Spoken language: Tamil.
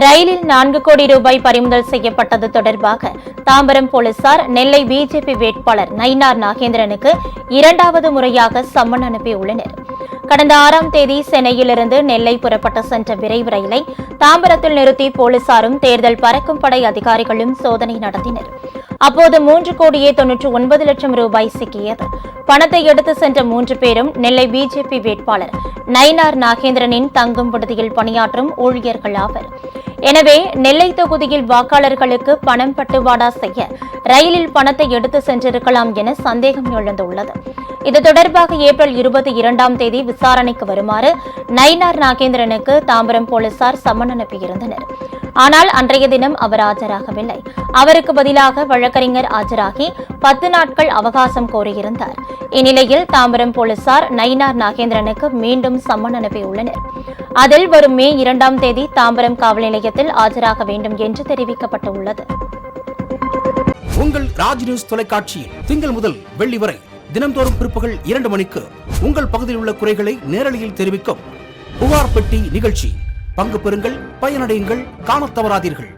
ரயிலில் 4 கோடி ரூபாய் பறிமுதல் செய்யப்பட்டது தொடர்பாக தாம்பரம் போலீசார் நெல்லை பிஜேபி வேட்பாளர் நயினார் நாகேந்திரனுக்கு 2வது முறையாக சம்மன் அனுப்பியுள்ளனர். கடந்த 6ஆம் தேதி சென்னையிலிருந்து நெல்லை புறப்பட்டு சென்ற விரைவு ரயிலை தாம்பரத்தில் நிறுத்தி போலீசாரும் தேர்தல் பறக்கும் படை அதிகாரிகளும் சோதனை நடத்தினர். அப்போது 3 கோடியே 99 லட்சம் ரூபாய் சிக்கியது. பணத்தை எடுத்து சென்ற 3 பேரும் நெல்லை பிஜேபி வேட்பாளர் நயினார் நாகேந்திரனின் தங்கும் விடுதியில் பணியாற்றும் ஊழியர்கள் ஆவர். எனவே நெல்லை தொகுதியில் வாக்காளர்களுக்கு பணம் பட்டுவாடா செய்ய ரயிலில் பணத்தை எடுத்து சென்றிருக்கலாம் என சந்தேகம் எழுந்துள்ளது. இது தொடர்பாக ஏப்ரல் 22ஆம் தேதி விசாரணைக்கு வருமாறு நயினார் நாகேந்திரனுக்கு தாம்பரம் போலீசார் சம்மன் அனுப்பியிருந்தனர். ஆனால் அன்றைய தினம் அவர் ஆஜராகவில்லை. அவருக்கு பதிலாக வழக்கறிஞர் ஆஜராகி 10 நாட்கள் அவகாசம் கோரியிருந்தார். இந்நிலையில் தாம்பரம் போலீசார் நயினார் நாகேந்திரனுக்கு மீண்டும் சம்மன் அனுப்பியுள்ளனர். அதில் வரும் மே 2ஆம் தேதி தாம்பரம் காவல் நிலையத்தில் ஆஜராக வேண்டும் என்று தெரிவிக்கப்பட்டுள்ளது. உங்கள் ராஜ் நியூஸ் தொலைக்காட்சியில் திங்கள் முதல் வெள்ளி வரை தினந்தோறும் பிற்பகல் 2 மணிக்கு உங்கள் பகுதியில் உள்ள குறைகளை நேரலையில் தெரிவிக்கும் புகார் பெட்டி நிகழ்ச்சி. பங்கு பெறுங்கள், பயனடையுங்கள், காணத் தவறாதீர்கள்.